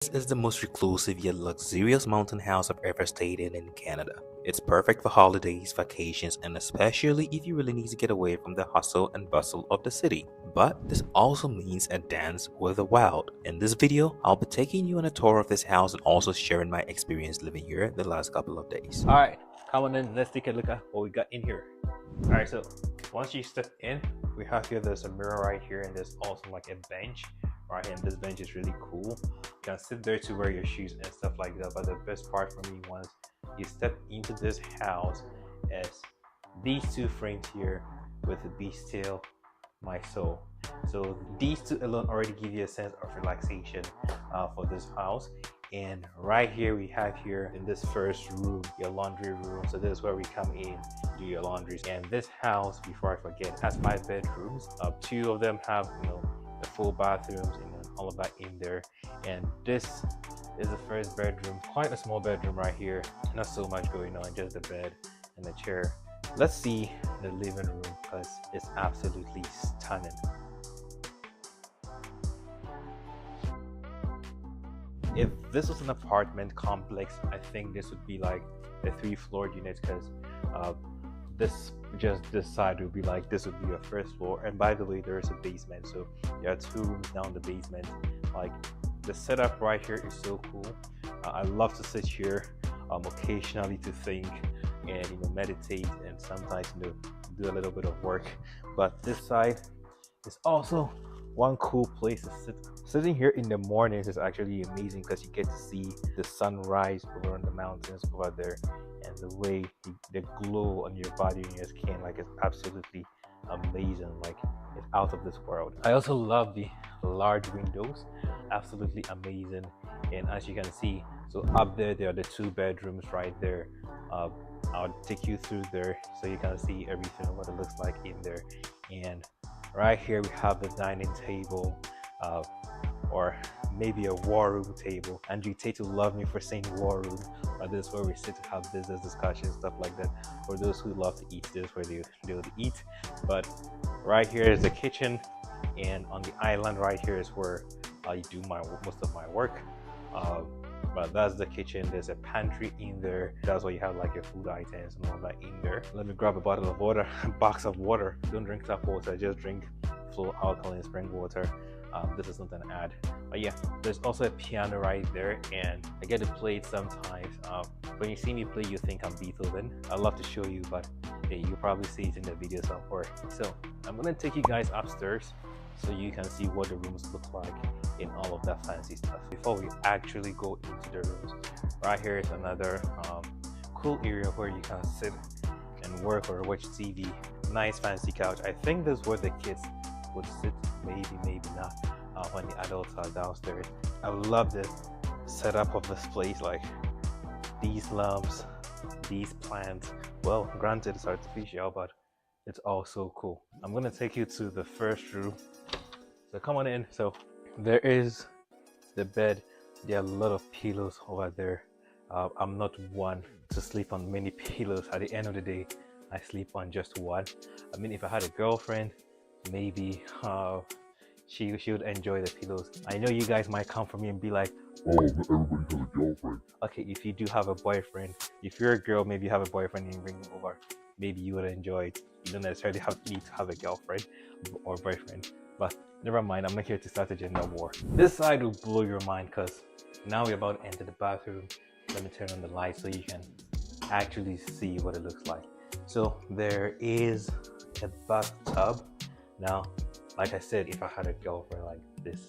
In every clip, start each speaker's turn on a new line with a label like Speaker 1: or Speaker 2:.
Speaker 1: This is the most reclusive yet luxurious mountain house I've ever stayed in Canada. It's perfect for holidays, vacations, and especially if you really need to get away from the hustle and bustle of the city. But this also means a dance with the wild. In this video, I'll be taking you on a tour of this house and also sharing my experience living here the last couple of days.
Speaker 2: Alright, come on in, let's take a look at what we got in here. Alright, so once you step in, we have here, there's a mirror right here, and there's also like a bench right here, and this bench is really cool. You can sit there to wear your shoes and stuff like that, but the best part for me once you step into this house is these two frames here with the Be Still My Soul. So these two alone already give you a sense of relaxation for this house. And right here we have here in this first room, your laundry room. So this is where we come in, do your laundry. And this house, before I forget, has 5 bedrooms. 2 of them have, the full bathrooms and all of that in there. And this is the first bedroom, quite a small bedroom right here. Not so much going on, just the bed and the chair. Let's see the living room because it's absolutely stunning. If this was an apartment complex, I think this would be like a 3-floor unit because this side would be like, this would be your first floor. And by the way, there is a basement, so there are 2 rooms down the basement. Like, the setup right here is so cool. I love to sit here occasionally to think and meditate, and sometimes do a little bit of work. But this side is also one cool place to sit. Sitting here in the mornings is actually amazing because you get to see the sunrise over on the mountains over there, and the way the glow on your body and your skin, like, it's absolutely amazing. Like, it's out of this world. I also love the large windows, absolutely amazing. And as you can see, so up there are the 2 bedrooms right there. I'll take you through there so you can see everything, what it looks like in there. And right here we have the dining table, or maybe a war room table. Andrew Tate will love me for saying war room, but this is where we sit to have business discussions, stuff like that. For those who love to eat, this is where they would eat. But right here is the kitchen, and on the island right here is where I do most of my work. But that's the kitchen. There's a pantry in there. That's where you have like your food items and all that in there. Let me grab a bottle of water, a box of water. Don't drink tap water, just drink full alkaline spring water. This is not an ad, but yeah, there's also a piano right there, and I get to play it sometimes. When you see me play, you think I'm Beethoven. I'd love to show you, but hey, you'll probably see it in the video somewhere. So I'm gonna take you guys upstairs so you can see what the rooms look like in all of that fancy stuff. Before we actually go into the rooms, right here is another cool area where you can sit and work or watch TV. Nice fancy couch. I think this is where the kids would sit, maybe not, when the adults are downstairs. I love the setup of this place, like these lamps, these plants. Well, granted it's artificial, but it's all so cool. I'm gonna take you to the first room, so come on in. So there is the bed. There are a lot of pillows over there. I'm not one to sleep on many pillows. At the end of the day, I sleep on just one. I mean, if I had a girlfriend, maybe she would enjoy the pillows. I know you guys might come for me and be like, oh, everybody has a girlfriend. Okay, if you do have a boyfriend, if you're a girl, maybe you have a boyfriend and you bring him over, maybe you would enjoy it. You don't necessarily need to have a girlfriend or boyfriend, but never mind, I'm not here to start a gender war. This side will blow your mind because now we're about to enter the bathroom. Let me turn on the light so you can actually see what it looks like. So there is a bathtub. Now, like I said, if I had a girlfriend, like, this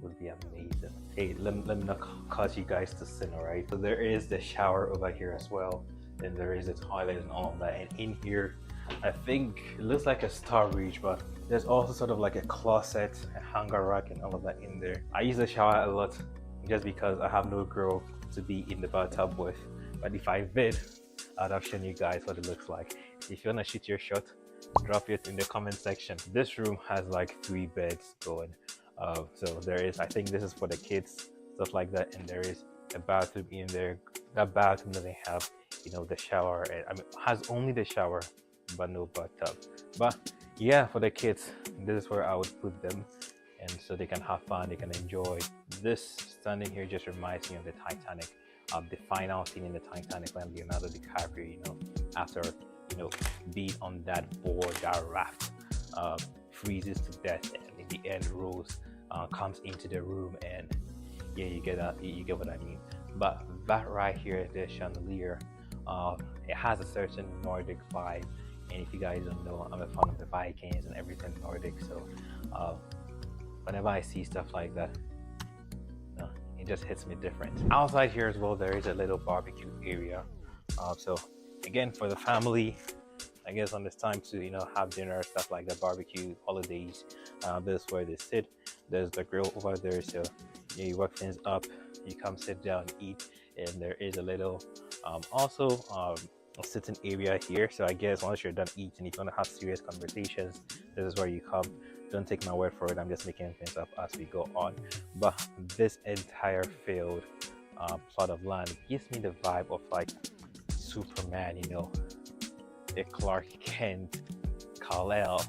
Speaker 2: would be amazing. Hey, let me not cause you guys to sin, alright? So there is the shower over here as well. Then there is a toilet and all of that. And in here, I think it looks like a storage, but there's also sort of like a closet, a hanger rack, and all of that in there. I use the shower a lot just because I have no girl to be in the bathtub with. But if I did, I'd have shown you guys what it looks like. If you wanna shoot your shot, drop it in the comment section. This room has like 3 beds going. So there is, I think this is for the kids, stuff like that, and there is a bathroom in there. That bathroom doesn't have, the shower, and I mean, has only the shower but no bathtub. But yeah, for the kids, this is where I would put them, and so they can have fun, they can enjoy. This standing here just reminds me of the Titanic, the final scene in the Titanic when Leonardo DiCaprio, after being on that board, that raft, freezes to death, and in the end, Rose comes into the room, and yeah, you get what I mean. But that right here, the chandelier, it has a certain Nordic vibe. And if you guys don't know, I'm a fan of the Vikings and everything Nordic. So whenever I see stuff like that, it just hits me different. Outside here as well, there is a little barbecue area. So again, for the family, I guess on this time to have dinner, stuff like that, barbecue, holidays. This is where they sit. There's the grill over there. So you work things up, you come sit down, eat, and there is a little also a sitting area here. So I guess once you're done eating, if you want to have serious conversations, this is where you come. Don't take my word for it, I'm just making things up as we go on. But this entire field plot of land gives me the vibe of like Superman, a Clark Kent, Kal-El,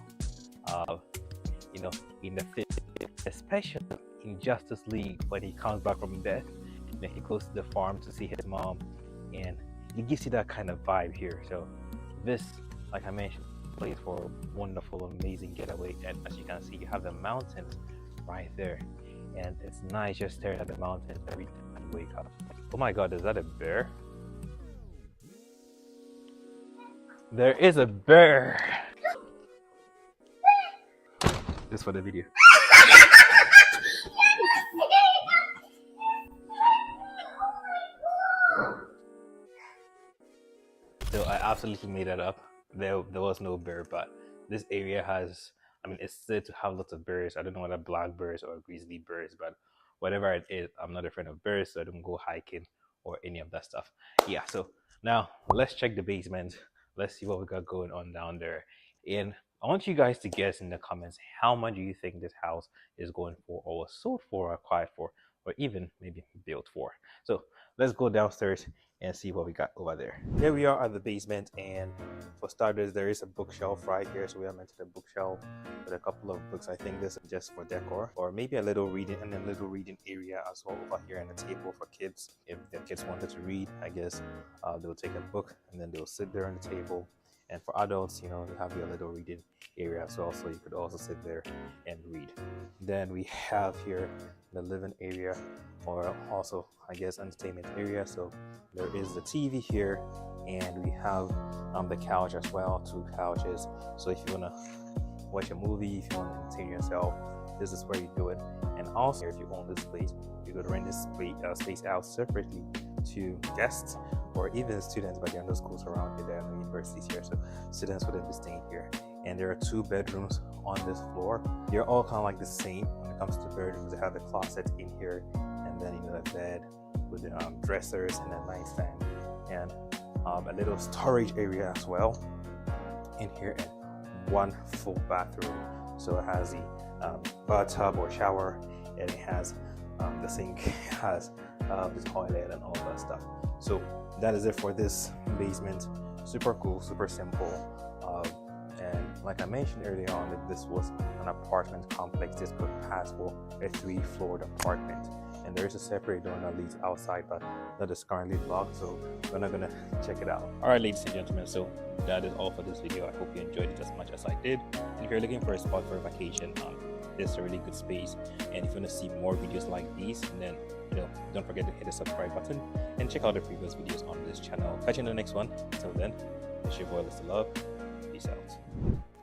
Speaker 2: in the film, especially in Justice League when he comes back from death. He goes to the farm to see his mom, and it gives you that kind of vibe here. So this, like I mentioned, place for a wonderful, amazing getaway. And as you can see, you have the mountains right there, and it's nice just staring at the mountains every time you wake up. Oh my god, is that a bear? There is a bear. Just for the video. So I absolutely made that up. There was no bear, but this area has, it's said to have lots of bears. I don't know whether black bears or grizzly bears, but whatever it is, I'm not a friend of bears, so I don't go hiking or any of that stuff. Yeah, so now let's check the basement. Let's see what we got going on down there. And I want you guys to guess in the comments, how much do you think this house is going for, or was sold for, or acquired for, or even maybe built for? So let's go downstairs and see what we got over there. Here we are at the basement, and for starters, there is a bookshelf right here. So we have entered a bookshelf with a couple of books. I think this is just for decor, or maybe a little reading, and a little reading area as well over here, and a table for kids. If the kids wanted to read, I guess they'll take a book and then they'll sit there on the table. And for adults, you have your little reading area as well, so you could also sit there and read. Then we have here the living area, or also, I guess, entertainment area. So there is the TV here, and we have the couch as well, 2 couches. So if you want to watch a movie, if you want to entertain yourself, this is where you do it. And also, if you own this place, you could rent this space out separately to guests or even students, but there are no schools around here, there are no universities here, so students wouldn't be staying here. And there are 2 bedrooms on this floor. They're all kind of like the same when it comes to bedrooms. They have the closet in here, and then a bed with the dressers and a nightstand, and a little storage area as well in here, and 1 full bathroom. So it has the bathtub or shower, and it has the sink, it has the toilet and all that stuff. So that is it for this basement. Super cool, super simple, and like I mentioned earlier on, that this was an apartment complex. This could pass for a 3-floored apartment, and there is a separate door that leads outside, but that is currently locked, so we're not gonna check it out. All right, ladies and gentlemen, so that is all for this video. I hope you enjoyed it as much as I did. And if you're looking for a spot for a vacation, this is a really good space. And if you want to see more videos like these, then don't forget to hit the subscribe button and check out the previous videos on this channel. Catch you in the next one. Until then, it's your boy Mr. Love. Peace out.